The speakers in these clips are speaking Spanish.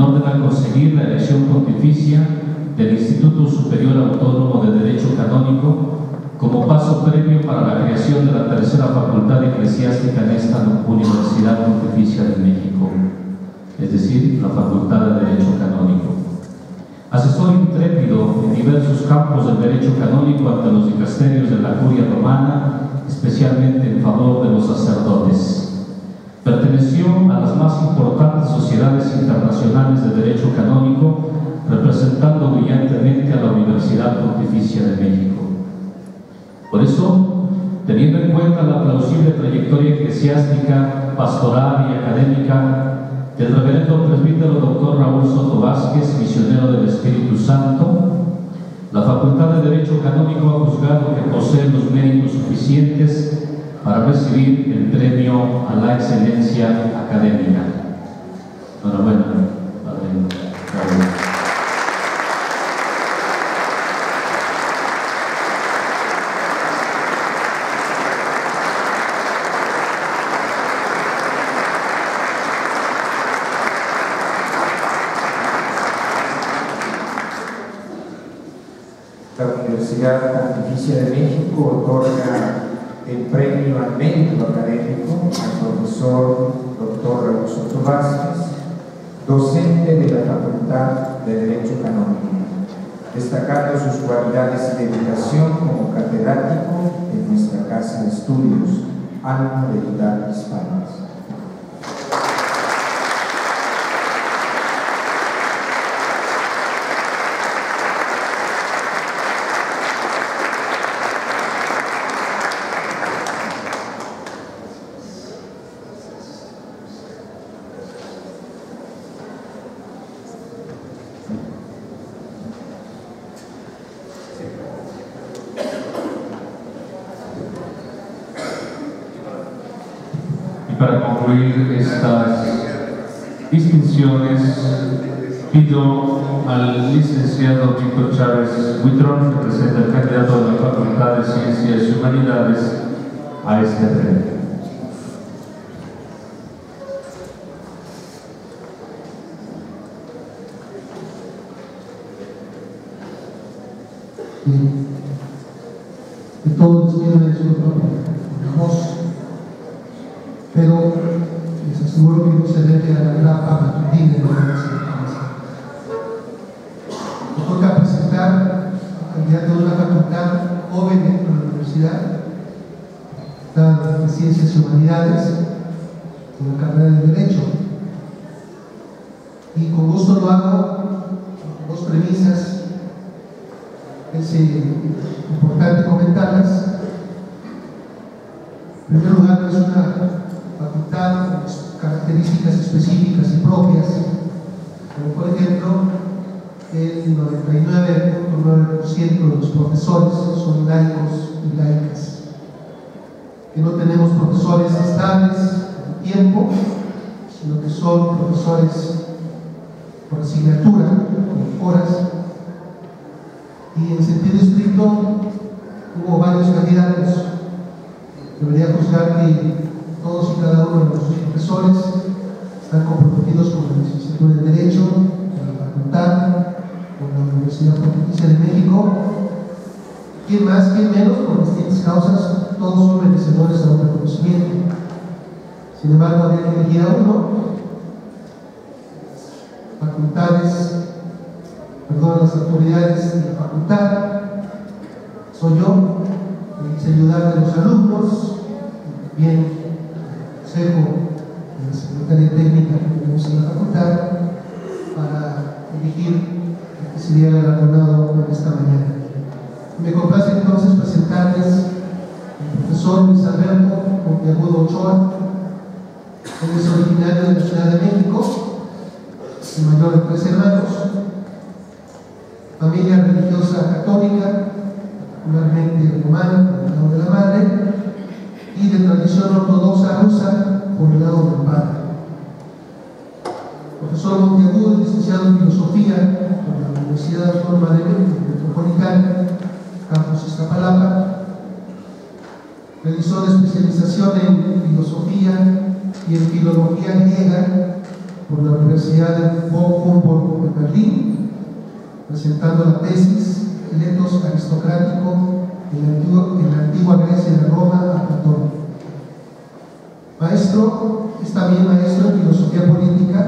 orden a conseguir la elección pontificia del Instituto Superior Autónomo de Derecho Canónico como paso previo para la creación de la tercera facultad eclesiástica en esta Universidad Pontificia de México, es decir, la Facultad de Derecho Canónico. Asesor intrépido en diversos campos del derecho canónico ante los dicasterios de la Curia Romana, especialmente en favor de los sacerdotes. Perteneció a las más importantes sociedades internacionales de derecho canónico, representando brillantemente a la Universidad Pontificia de México. Por eso, teniendo en cuenta la plausible trayectoria eclesiástica, pastoral y académica del reverendo presbítero Dr. Raúl Soto Vázquez, misionero del Espíritu Santo, la Facultad de Derecho Canónico ha juzgado que posee los méritos suficientes para recibir el premio a la excelencia académica. Enhorabuena, Padre Raúl. La Universidad Pontificia de México otorga el premio al mérito académico al profesor Dr. Raúl Soto Vázquez, docente de la Facultad de Derecho Canónico, destacando sus cualidades y dedicación como catedrático en nuestra casa de estudios, Alma Veritat Hispanas. Para concluir estas distinciones, pido al licenciado Víctor Chávez Huitrón, que presenta el candidato de la Facultad de Ciencias y Humanidades, a este premio. De todos los días de su voz, pero les aseguro que no se debe a la grapa matutina de la universidad. Me toca presentar al candidato de una facultad joven dentro de la universidad, Facultad de Ciencias y Humanidades, con la carrera de Derecho. Y con gusto lo hago con dos premisas. Es importante comentarlas. En primer lugar, es una facultad con características específicas y propias, como por ejemplo el 99.9% de los profesores son laicos y laicas, que no tenemos profesores estables en tiempo, sino que son profesores por asignatura, por horas, y en sentido estricto hubo varios candidatos. Debería juzgar que todos y cada uno de nuestros profesores están comprometidos con la licenciatura en Derecho, con la facultad, con la Universidad Pontificia de México. ¿Quién más, quién menos? Por distintas causas, todos son merecedores a un reconocimiento. Sin embargo, habría que elegir a uno. Las autoridades de la facultad, soy yo, que quise ayudar a los alumnos, bien el consejo de la Secretaría Técnica que tenemos en la facultad, para elegir el que sería galardonado en esta mañana. Me complace entonces presentarles al profesor Luis Alberto Monteagudo Ochoa. Él es originario de la Ciudad de México, el mayor de 3 hermanos, familia religiosa católica, particularmente romana por el lado de la madre, y de tradición ortodoxa rusa por el lado del padre. Profesor Monteagudo, licenciado en Filosofía por la Universidad Autónoma de Metropolitana, campus Iztapalapa. Realizó la especialización en Filosofía y en Filología griega por la Universidad de Humboldt de Berlín, presentando la tesis El etos aristocrático en la antigua Grecia de Roma a Platón. Maestro, es también maestro en filosofía política,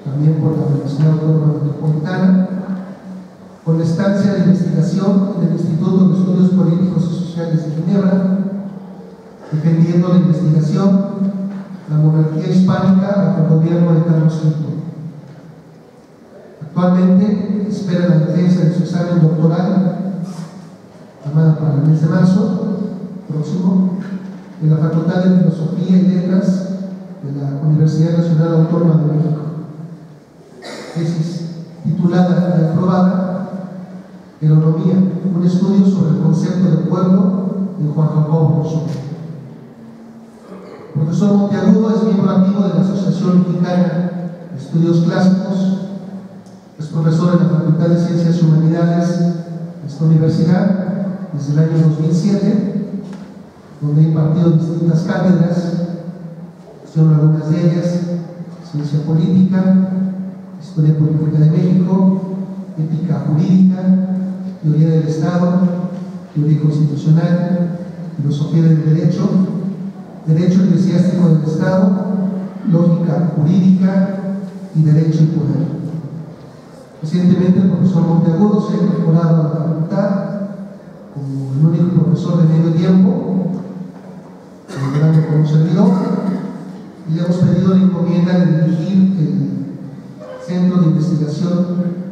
también por la Universidad Autónoma Metropolitana, con la estancia de investigación en el Instituto de Estudios Políticos y Sociales de Ginebra, defendiendo la investigación, la monarquía hispánica bajo el gobierno de Carlos V. Actualmente espera la defensa de su examen doctoral, llamada para el mes de marzo próximo, en la Facultad de Filosofía y Letras de la Universidad Nacional Autónoma de México. Tesis titulada y aprobada Economía, un estudio sobre el concepto de pueblo de Juan Jacobo Rousseau. El profesor Monteagudo es miembro activo de la Asociación Mexicana de Estudios Clásicos, es profesor en la Facultad de Ciencias y Humanidades de esta universidad desde el año 2007, donde ha impartido distintas cátedras, son algunas de ellas: Ciencia Política, Historia Política de México, Ética Jurídica, Teoría del Estado, Teoría Constitucional, Filosofía del Derecho, Derecho Eclesiástico del Estado, Lógica Jurídica y Derecho y Poder. Recientemente el profesor Monteagudo se ha incorporado a la facultad como el único profesor de medio tiempo, colaborando con un servidor, y le hemos pedido la encomienda de dirigir el Centro de Investigación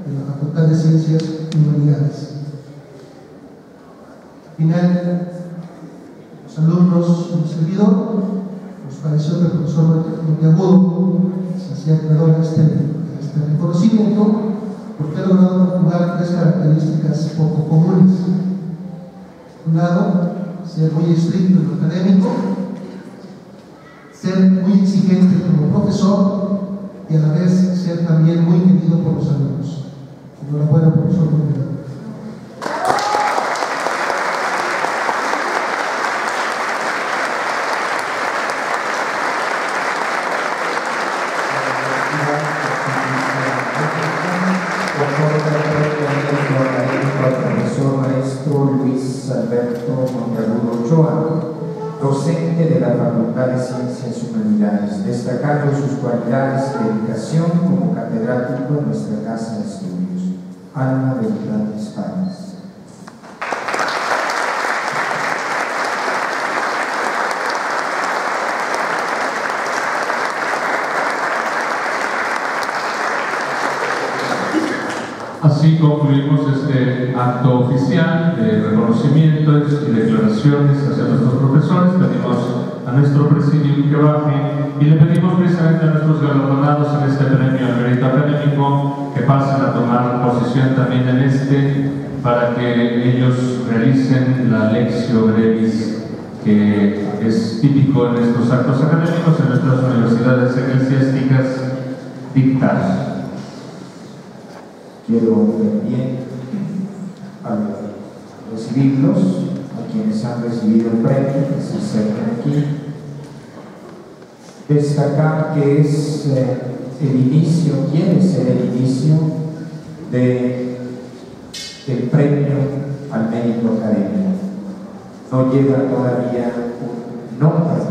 de la Facultad de Ciencias y Humanidades. Al final, los alumnos y el servidor, nos pareció que el profesor Monteagudo se hacía acreedor a este reconocimiento porque ha logrado conjugar tres características poco comunes. Por un lado, ser muy estricto en lo académico, ser muy exigente como profesor y a la vez ser también muy querido por los alumnos. Enhorabuena, profesor Monteagudo. Docente de la Facultad de Ciencias y Humanidades, destacando sus cualidades y dedicación como catedrático en nuestra casa de estudios, Alma de Grandes Padres. Así concluimos este acto oficial de reconocimientos y declaraciones hacia nuestros profesores. Pedimos a nuestro presidium que baje y le pedimos precisamente a nuestros galardonados en este premio al mérito académico que pasen a tomar posición también en este para que ellos realicen la lectio brevis que es típico en estos actos académicos en nuestras universidades eclesiásticas dictar. Quiero también recibirlos, a quienes han recibido el premio, que se acercan aquí. Destacar que es el inicio, quiere ser el inicio del premio al mérito académico. No lleva todavía un nombre,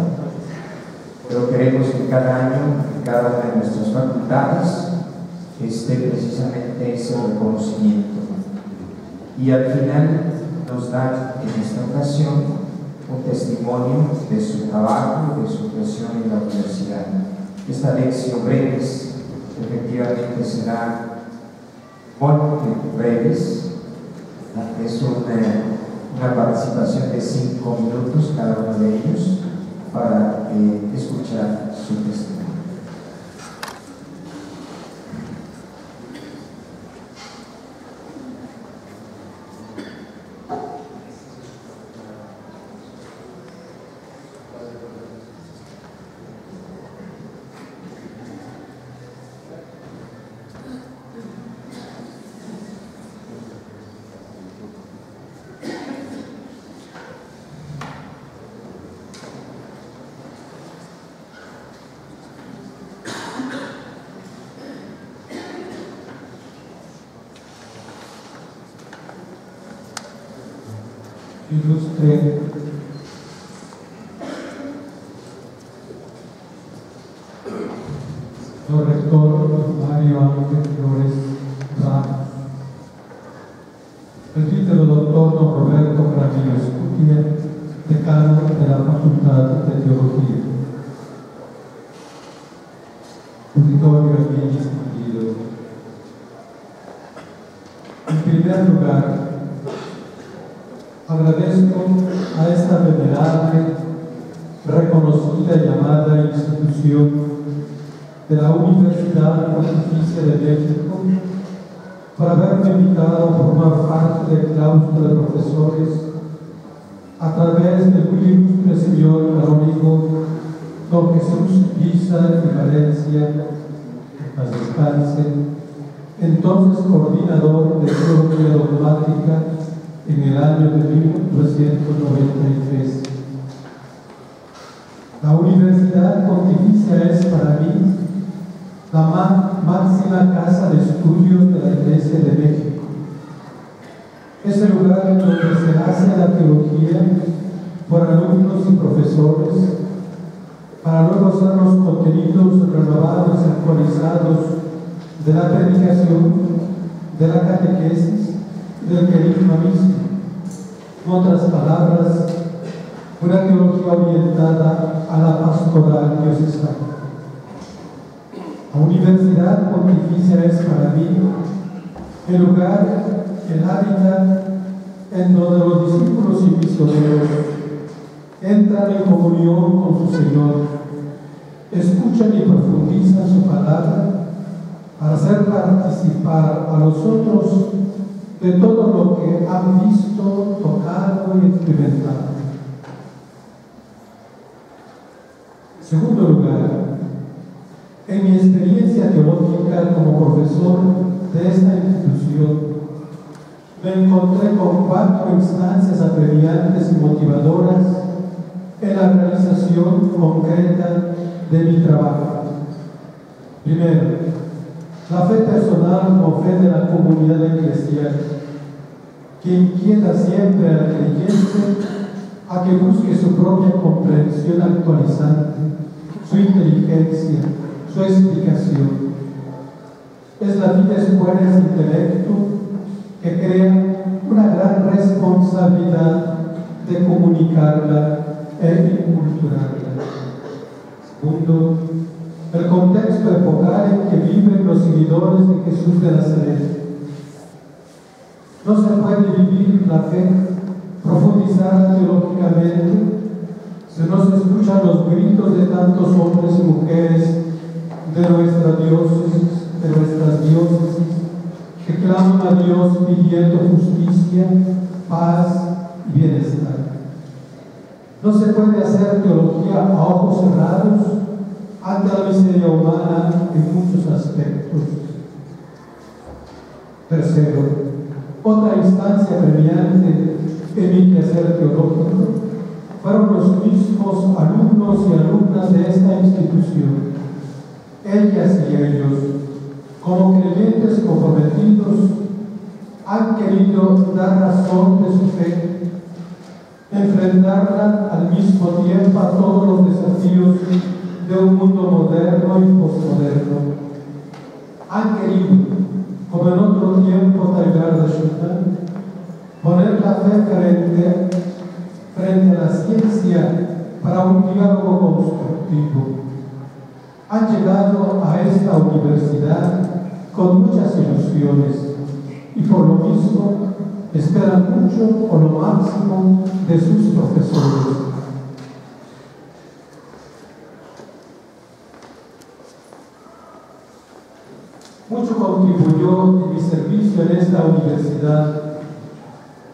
pero queremos que cada año, en cada una de nuestras facultades, esté precisamente ese reconocimiento. Y al final nos dan en esta ocasión un testimonio de su trabajo, de su creación en la universidad. Esta lección breves efectivamente será muy breves, es una participación de 5 minutos cada uno de ellos para escuchar su testimonio. ilustre señor rector Mario Ángel Flores Ramos, presbítero doctor don Roberto Jaramillo Escutia, decano de la Facultad de Teología, auditorio bien distinguido. En primer lugar, agradezco a esta venerable, reconocida y amada institución de la Universidad Pontificia de México por haberme invitado a formar parte del claustro de profesores a través del muy ilustre señor canónigo don Jesús Guiza y Valencia, en paz descanse, entonces coordinador de teología dogmática en el año de 1993. La Universidad Pontificia es para mí la máxima casa de estudios de la Iglesia de México. Es el lugar donde se hace la teología por alumnos y profesores, para luego ser los contenidos renovados y actualizados de la predicación, de la catequesis y del querigma mismo. En otras palabras, una teología orientada a la pastoral diocesana. La Universidad Pontificia es para mí el lugar, el hábitat en donde los discípulos y misioneros entran en comunión con su Señor, escuchan y profundizan su palabra para hacer participar a los otros de todo lo que han visto, tocado y experimentado. En segundo lugar, en mi experiencia teológica como profesor de esta institución, me encontré con 4 instancias apremiantes y motivadoras en la realización concreta de mi trabajo. Primero, la fe personal como fe de la comunidad eclesial, que inquieta siempre al creyente a que busque su propia comprensión actualizante, su inteligencia, su explicación. Es la vida escuela de intelecto que crea una gran responsabilidad de comunicarla e inculturarla. Segundo, el contexto epocal en que viven los seguidores de Jesús de Nazaret. No se puede vivir la fe, profundizarla teológicamente, si no se escuchan los gritos de tantos hombres y mujeres de nuestras diócesis, que claman a Dios pidiendo justicia, paz y bienestar. No se puede hacer teología a ojos cerrados ante la miseria humana en muchos aspectos. Tercero, otra instancia premiante en mi quehacer teológico fueron los mismos alumnos y alumnas de esta institución. Ellas y ellos, como creyentes comprometidos, han querido dar razón de su fe, enfrentarla al mismo tiempo a todos los desafíos de un mundo moderno y posmoderno. Han querido, como en otro tiempo Teilhard de Chardin, poner la fe frente a la ciencia para un diálogo constructivo. Han llegado a esta universidad con muchas ilusiones y por lo mismo esperan mucho o lo máximo de sus profesores. Mucho contribuyó en mi servicio en esta universidad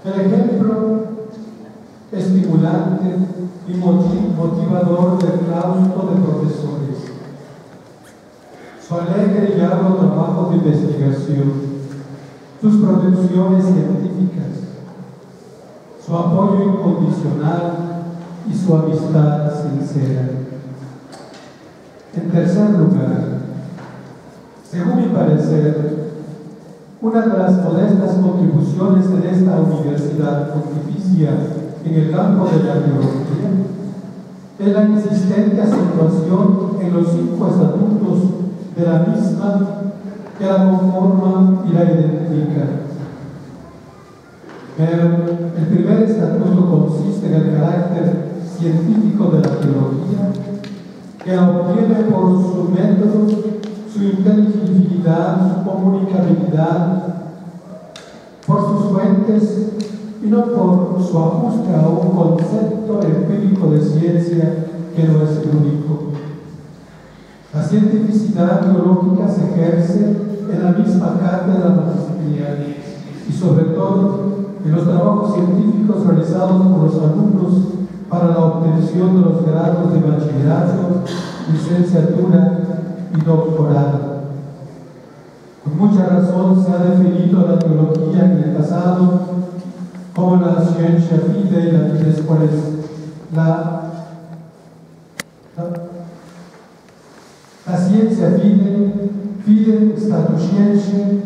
el ejemplo estimulante y motivador del claustro de profesores, su alegre y largo trabajo de investigación, sus producciones científicas, su apoyo incondicional y su amistad sincera. En tercer lugar, según mi parecer, una de las modestas contribuciones en esta Universidad Pontificia en el campo de la teología es la insistente acentuación en los 5 estatutos de la misma que la conforman y la identifican. El primer estatuto consiste en el carácter científico de la teología, que la obtiene por su método, su inteligibilidad, su comunicabilidad, por sus fuentes y no por su ajuste a un concepto empírico de ciencia que no es el único. La cientificidad teológica se ejerce en la misma cátedra magisterial y sobre todo en los trabajos científicos realizados por los alumnos para la obtención de los grados de bachillerato, licenciatura y doctorado. Con mucha razón se ha definido la teología en el pasado como la ciencia fide y después la ciencia fide status scientiae,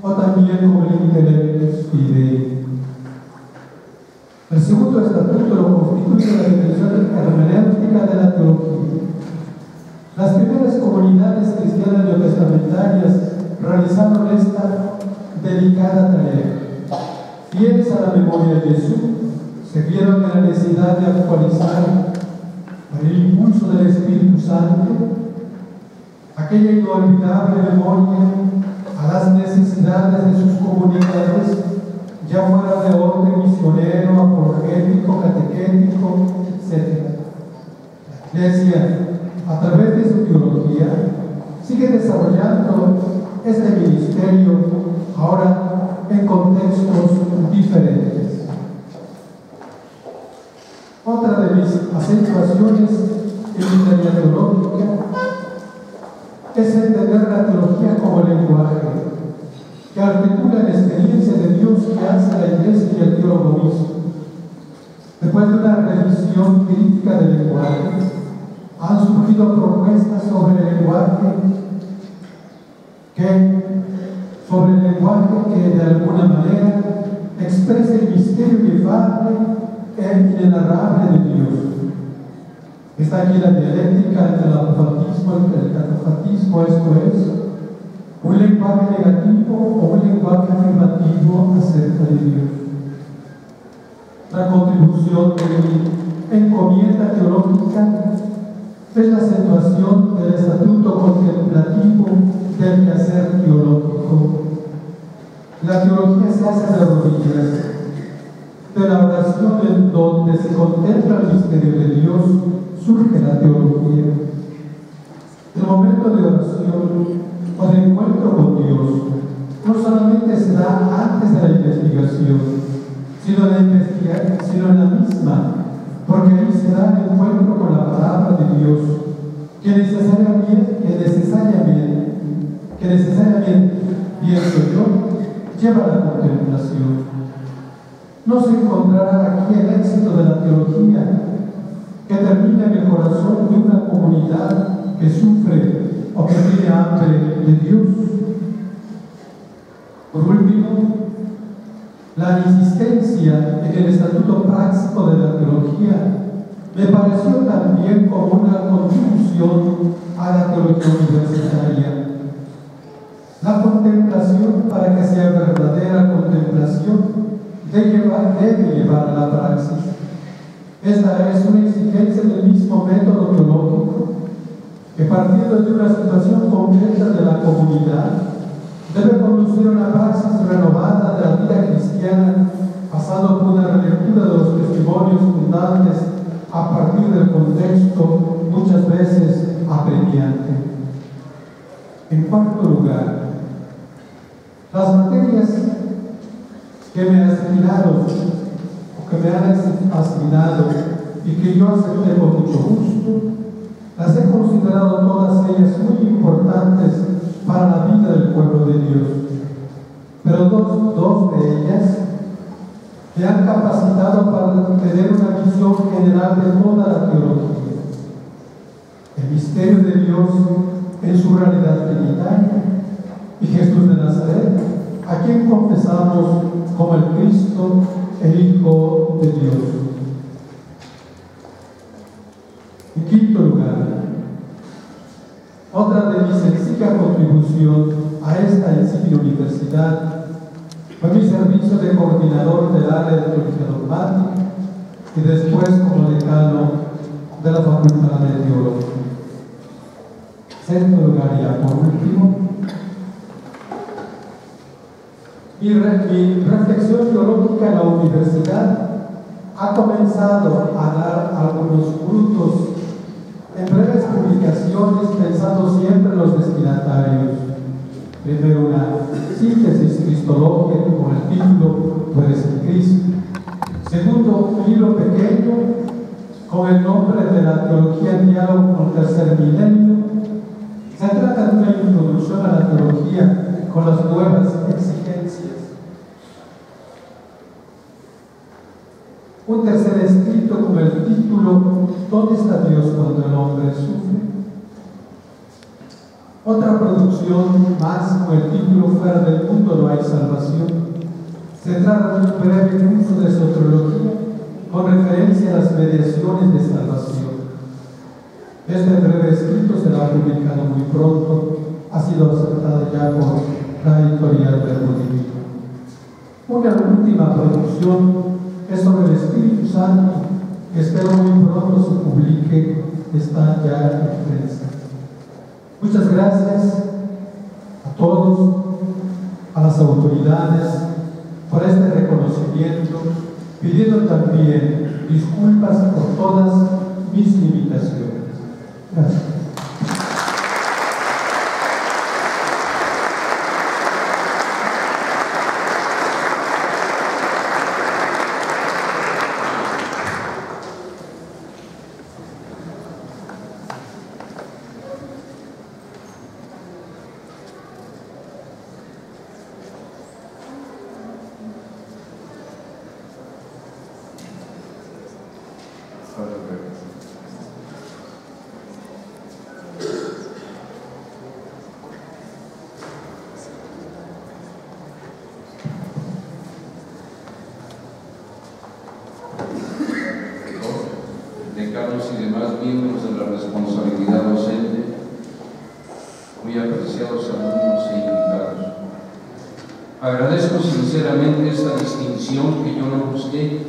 o también como el intellectus fidei. El segundo estatuto lo constituye la definición hermenéutica de la teología. Las primeras comunidades cristianas neotestamentarias realizaron esta delicada tarea. Fieles a la memoria de Jesús, se vieron en la necesidad de actualizar por el impulso del Espíritu Santo aquella inolvidable memoria a las necesidades de sus comunidades, ya fuera de orden misionero, apologético, catequético, etc. La Iglesia, a través de su teología, sigue desarrollando este ministerio ahora en contextos diferentes. Otra de mis acentuaciones en mi tarea teológica es entender la teología como lenguaje que articula la experiencia de Dios que hace la Iglesia y el teólogo mismo. Después de una revisión crítica del lenguaje, han surgido propuestas sobre el lenguaje que de alguna manera expresa el misterio inefable e inenarrable de Dios. Está aquí la dialéctica entre el apofatismo y el catafatismo, esto es, un lenguaje negativo o un lenguaje afirmativo acerca de Dios. La contribución de mi encomienda teológica es la acentuación del estatuto contemplativo del quehacer teológico. La teología se hace de rodillas, de la oración en donde se contempla el misterio de Dios, surge la teología. El momento de oración o de encuentro con Dios no solamente se da antes de la investigación, sino en la misma, porque ahí se da el encuentro con la palabra de Dios, que necesariamente, pienso yo, lleva a la contemplación. No se encontrará aquí el éxito de la teología que termina en el corazón de una comunidad que sufre o que tiene hambre de Dios. Por último, la insistencia en el estatuto práctico de la teología me pareció también como una contribución a la teología universitaria. La contemplación, para que sea verdadera contemplación, debe llevar a la praxis. Esta es una exigencia del mismo método teológico que, partiendo de una situación concreta de la comunidad, debe conducir a una praxis renovada de la vida cristiana, pasando por una relectura de los testimonios fundantes a partir del contexto muchas veces apremiante. En cuarto lugar, las materias que me asignaron o que me han asignado y que yo acepté con mucho gusto, las he considerado todas ellas muy importantes para la vida del pueblo de Dios. Pero dos de ellas me han capacitado para tener una visión general de toda la teología. El misterio de Dios en su realidad trinitaria y Jesús de Nazaret, a quien confesamos como el Cristo, el Hijo de Dios. Otra de mi sencilla contribución a esta insigne universidad fue mi servicio de coordinador del área de teología dogmática y después como decano de la Facultad de Teología. En lugar, ya por último, mi reflexión teológica en la universidad ha comenzado a dar algunos frutos en breves publicaciones, pensando siempre en los destinatarios. Primero, una síntesis cristológica con el título Tú eres el Cristo. Segundo, un libro pequeño con el nombre de la teología en diálogo con el tercer milenio. Se trata de una introducción a la teología con las nuevas exigencias. Un tercer escrito con el título ¿Dónde está Dios cuando el hombre sufre? Otra producción más con el título Fuera del mundo no hay salvación. Se trata de un breve curso de soteriología con referencia a las mediaciones de salvación. Este breve escrito será publicado muy pronto, ha sido aceptado ya por la editorial Verbo Divino. Una última producción es sobre el Espíritu Santo, que espero muy pronto se publique, está ya en prensa. Muchas gracias a todos, a las autoridades, por este reconocimiento, pidiendo también disculpas por todas mis limitaciones. Gracias. Decanos y demás miembros de la responsabilidad docente, muy apreciados alumnos e invitados. Agradezco sinceramente esta distinción que yo no busqué,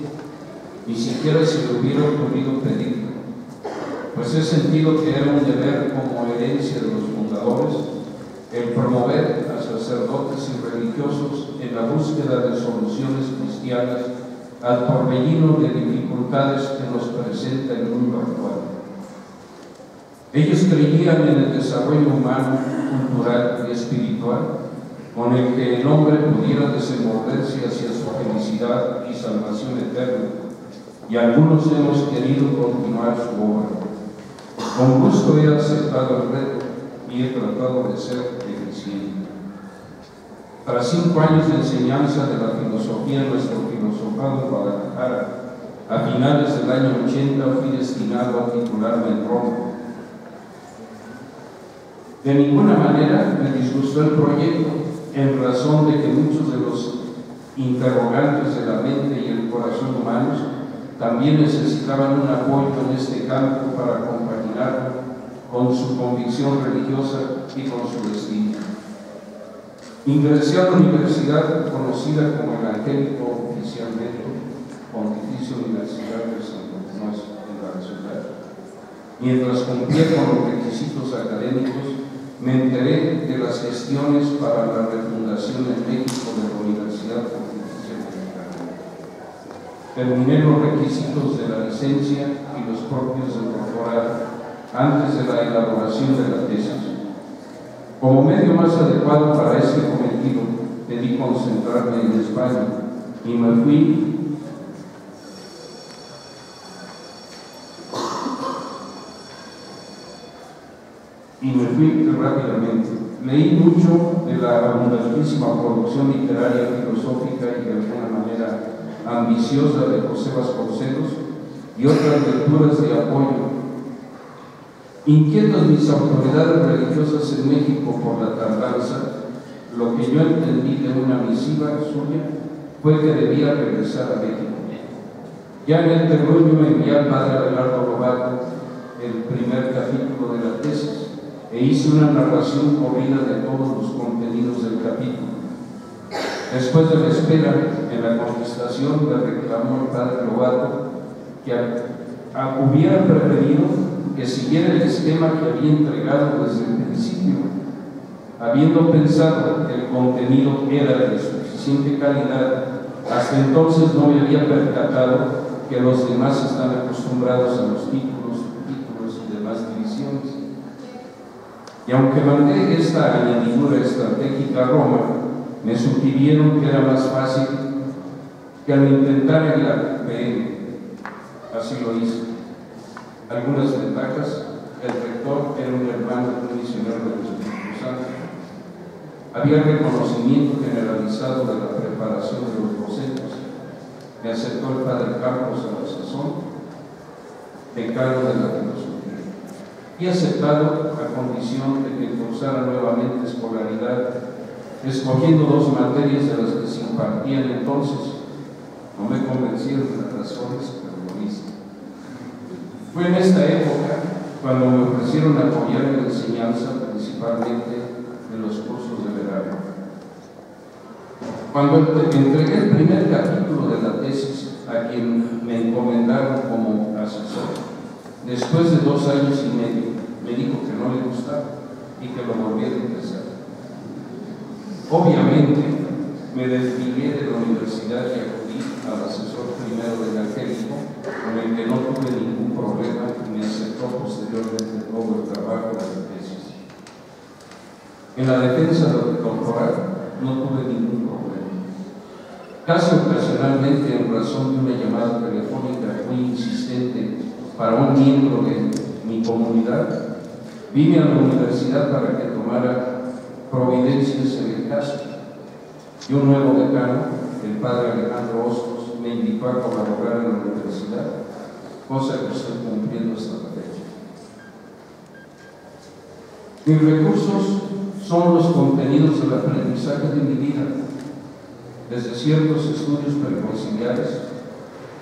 ni siquiera se me hubiera ocurrido pedirla, pues he sentido que era un deber como herencia de los fundadores el promover a sacerdotes y religiosos en la búsqueda de soluciones cristianas al torbellino de dificultades que nos presenta el mundo actual. Ellos creían en el desarrollo humano, cultural y espiritual, con el que el hombre pudiera desenvolverse hacia su felicidad y salvación eterna, y algunos hemos querido continuar su obra. Con gusto he aceptado el reto y he tratado de ser eficiente. Tras 5 años de enseñanza de la filosofía en nuestro filosofado en Guadalajara, a finales del año 80 fui destinado a titularme en Roma. De ninguna manera me disgustó el proyecto, en razón de que muchos de los interrogantes de la mente y el corazón humanos también necesitaban un apoyo en este campo para compaginarlo con su convicción religiosa y con su destino. Ingresé a la universidad conocida como evangélico oficialmente, Pontificia Universidad de Santo Tomás en la ciudad. Mientras cumplía con los requisitos académicos, me enteré de las gestiones para la refundación en México de la Universidad Pontificia Mexicana. Terminé los requisitos de la licencia y los propios del doctorado antes de la elaboración de la tesis. Como medio más adecuado para este cometido, pedí concentrarme en España y me fui rápidamente. Leí mucho de la abundantísima producción literaria, filosófica y de alguna manera ambiciosa de José Vasconcelos y otras lecturas de apoyo. Inquietas mis autoridades religiosas en México por la tardanza, lo que yo entendí de una misiva suya fue que debía regresar a México. Ya en el terruño me envié al padre Abelardo Lobato el primer capítulo de la tesis, e hice una narración corrida de todos los contenidos del capítulo. Después de la espera, en la contestación le reclamó el padre Lobato que hubiera preferido que siguiera el esquema que había entregado desde el principio, habiendo pensado que el contenido era de suficiente calidad. Hasta entonces no me había percatado que los demás están acostumbrados a los títulos, subtítulos y demás divisiones. Y aunque mandé esta añadidura estratégica a Roma, me sugirieron que era más fácil que al intentar en la PM. Así lo hice. Algunas ventajas: el rector era un hermano de un misionero del Espíritu Santo. Había reconocimiento generalizado de la preparación de los bocetos. Me aceptó el padre Carlos a la sazón, decano de la filosofía, y aceptado a condición de que cursara nuevamente escolaridad, escogiendo 2 materias de las que se impartían entonces. No me convencieron de las razones, pero lo hice. Fue en esta época cuando me ofrecieron apoyar en la enseñanza, principalmente en los cursos de verano. Cuando entregué el primer capítulo de la tesis a quien me encomendaron como asesor, después de 2 años y medio, me dijo que no le gustaba y que lo volviera a empezar. Obviamente, me desligué de la universidad y acudí al asesor primero del Angélico, con el que no tuve ningún problema y me aceptó posteriormente todo el trabajo de la tesis. En la defensa del doctorado no tuve ningún problema. Casi ocasionalmente, en razón de una llamada telefónica muy insistente para un miembro de mi comunidad, vine a la universidad para que tomara providencias en el caso. Y un nuevo decano, el padre Alejandro Hostos, me invitó a colaborar en la universidad, cosa que estoy cumpliendo hasta la fecha. Mis recursos son los contenidos del aprendizaje de mi vida, desde ciertos estudios preconciliares,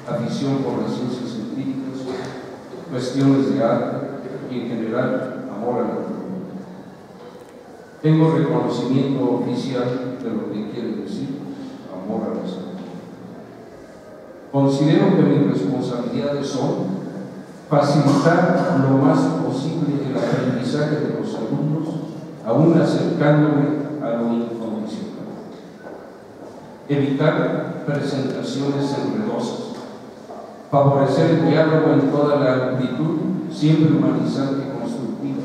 afición por las ciencias científicas, cuestiones de arte y en general amor a la cultura. Tengo reconocimiento oficial de lo que quiere decir amor a la salud. Considero que mis responsabilidades son facilitar lo más posible el aprendizaje de los alumnos, aún acercándome a lo incondicional. Evitar presentaciones enredosas. Favorecer el diálogo en toda la amplitud, siempre humanizante y constructiva.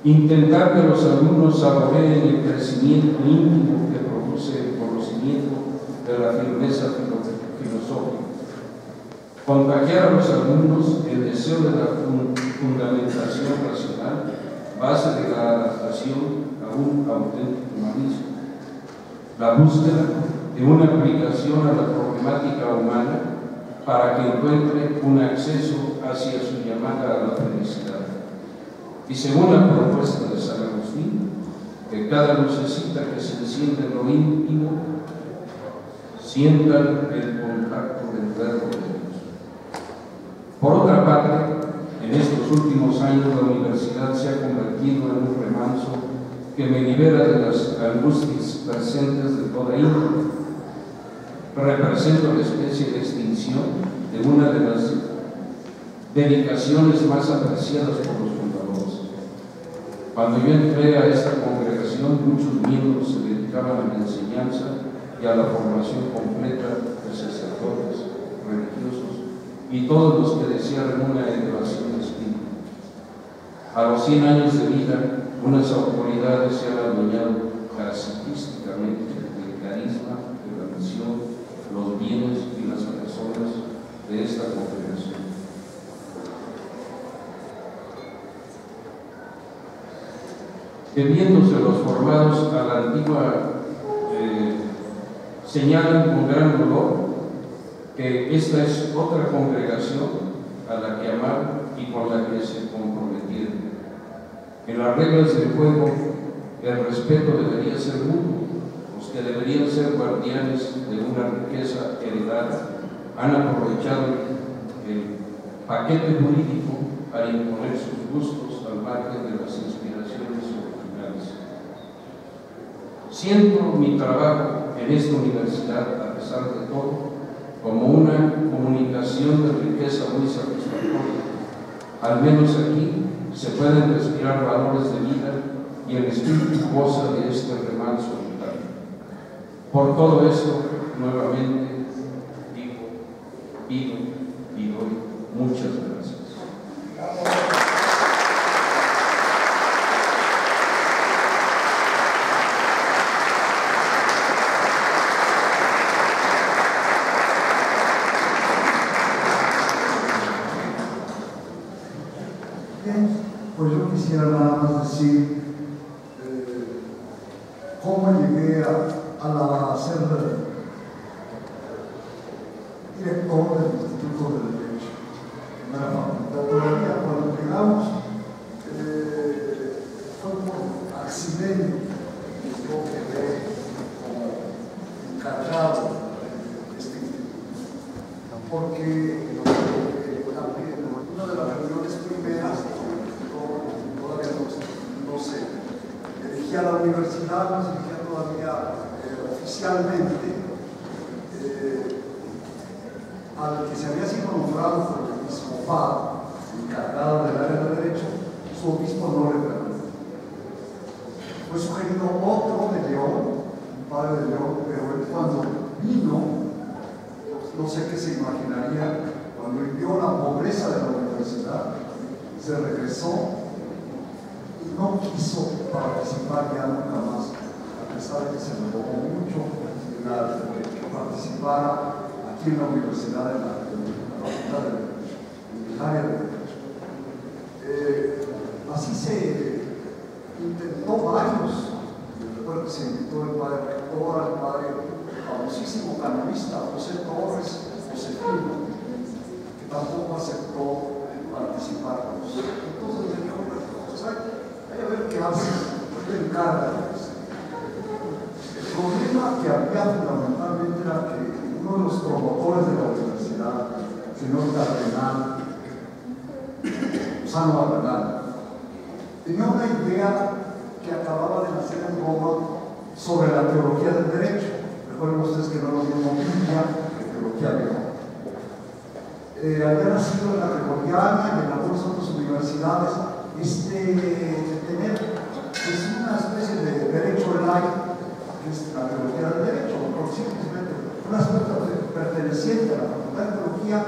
Intentar que los alumnos saboreen el crecimiento íntimo que produce el conocimiento de la firmeza filosófica. Contagiar a los alumnos el deseo de la fundamentación racional, base de la adaptación a un auténtico humanismo. La búsqueda de una aplicación a la problemática humana para que encuentre un acceso hacia su llamada a la felicidad. Y según la propuesta de San Agustín, que cada lucecita que se enciende en lo íntimo sientan el contacto del verbo de Dios. Por otra parte, en estos últimos años la universidad se ha convertido en un remanso que me libera de las angustias presentes de toda índole. Represento la especie de extinción de una de las dedicaciones más apreciadas por los fundadores. Cuando yo entré a esta congregación, muchos miembros se dedicaban a la enseñanza y a la formación completa de sacerdotes, religiosos y todos los que desearan una elevación espiritual. A los 100 años de vida, unas autoridades se han adueñado parasitísticamente del carisma, de la misión, los bienes y las personas de esta congregación. Debiéndose los formados a la antigua, señalan con gran dolor que esta es otra congregación a la que amar y con la que se comprometieron. En las reglas del juego, el respeto debería ser mutuo. Los que deberían ser guardianes de una riqueza heredada han aprovechado el paquete jurídico para imponer sus gustos al margen de las inspiraciones Siento mi trabajo en esta universidad, a pesar de todo, como una comunicación de riqueza muy satisfactoria. Al menos aquí se pueden respirar valores de vida y el espíritu goza de este remanso vital. Por todo esto, nuevamente digo, pido y doy muchas gracias. Pues yo quisiera nada más decir cómo llegué a ser director del Instituto de Derecho en la facultad. Todavía cuando llegamos fue por accidente que yo quedé como encargado de este instituto, porque una de las reuniones primeras no sé, dirigí a la universidad, no se dirigía todavía oficialmente al que se había sido nombrado por el episcopado, encargado del área de derecho, su obispo no le permitió. Fue sugerido otro de León, un padre de León, pero él cuando vino, no sé qué se imaginaría, cuando vio la pobreza de la universidad, se regresó. No quiso participar ya nunca más, a pesar de que se me rogó mucho que participara aquí en la universidad, en la facultad del área de derecho. Así se intentó varios. Recuerdo que se invitó el padre rector, al padre famosísimo canonista José Torres, Josefino, que tampoco aceptó participar con nosotros. Entonces le dijo, a ver qué hace, te encarga. El problema que había fundamentalmente era que uno de los promotores de la universidad, el señor Cardenal, Lozano Barragán, tenía una idea que acababa de nacer en Roma sobre la teología del derecho. Recuerden ustedes que no es lo mismo Biblia que teología legal. Había nacido en la Gregoriana y en algunas otras universidades tener pues, una especie de derecho laico, que es la teología del derecho, o simplemente un aspecto perteneciente a la facultad de teología,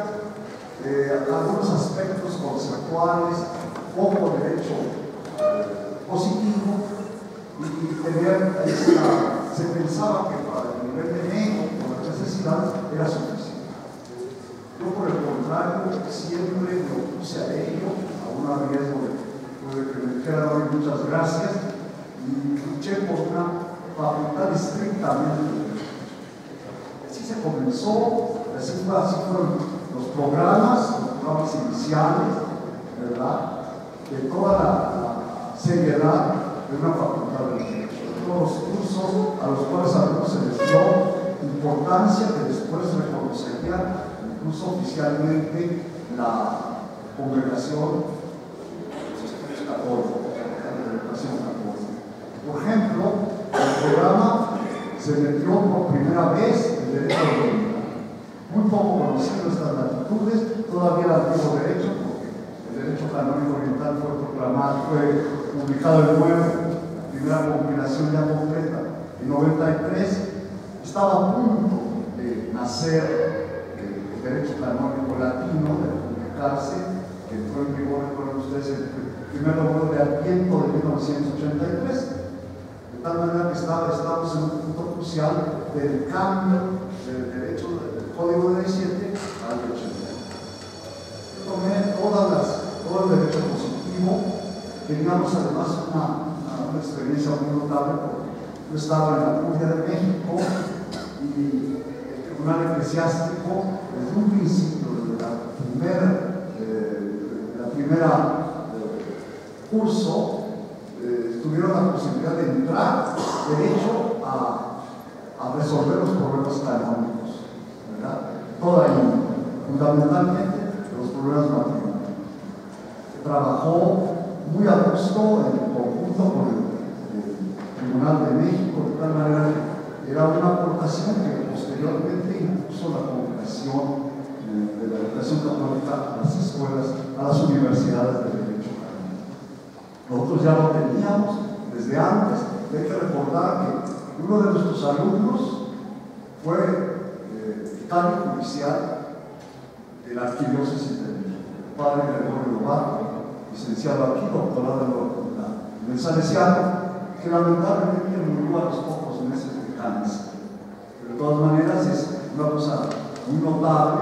algunos aspectos conceptuales, poco derecho positivo, y tener se pensaba que para el nivel de México, con las necesidades, era suficiente. Yo, por el contrario, siempre me opuse a ello, a un riesgo de que me dijera hoy muchas gracias, y luché por una facultad estrictamente de derecho. Así se comenzó, así fueron los programas iniciales, ¿verdad?, de toda la seriedad de una facultad de derecho, de todos los cursos a los cuales a algunos se les dio importancia que después reconocería incluso oficialmente la congregación católica, la educación católica. Por ejemplo, el programa se metió por primera vez el derecho oriental. Muy poco conocido estas latitudes, todavía el antiguo derecho, porque el derecho canónico oriental fue proclamado, fue publicado de nuevo, la primera compilación ya completa en 93, estaba a punto de nacer el derecho canónico latino, de publicarse, que entró en vigor, recuerden ustedes, el primer número de Adviento de 1983, de tal manera que estamos en un punto crucial del cambio del derecho del Código de 17 al 80. Yo tomé todo el derecho positivo, teníamos además una experiencia muy notable porque yo estaba en la Curia de México y el Tribunal Eclesiástico desde un principio, desde la primera curso, tuvieron la posibilidad de entrar derecho a resolver los problemas canónicos, ¿verdad? Toda índole, fundamentalmente los problemas matrimoniales. Trabajó muy a gusto en conjunto con el Penal de México, de tal manera que era una aportación que posteriormente impuso la Congregación de la Educación Católica a las escuelas, a las universidades de Derecho Canónico. Nosotros ya lo teníamos desde antes. Hay que recordar que uno de nuestros alumnos fue vicario judicial de la Arquidiócesis de México, el padre Gregorio Lobato, licenciado aquí, doctorado en el Salesiano, que lamentablemente murió a los pocos meses de cáncer. Pero de todas maneras es una cosa muy notable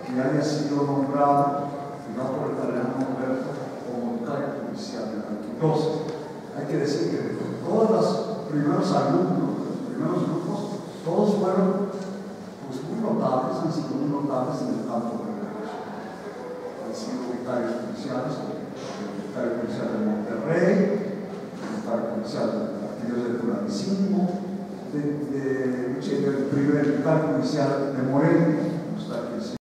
que haya sido nombrado por el cardenal Humberto como vicario judicial de la Arquidiócesis. Hay que decir que todos los primeros alumnos, los primeros grupos, todos fueron pues, muy notables, han sido muy notables en el campo del derecho. Han sido vicarios judiciales, el vicario judicial de Monterrey, el vicario judicial de la Arquidiócesis de Tulanicingo, el primer vicario judicial de Morelia, no está aquí el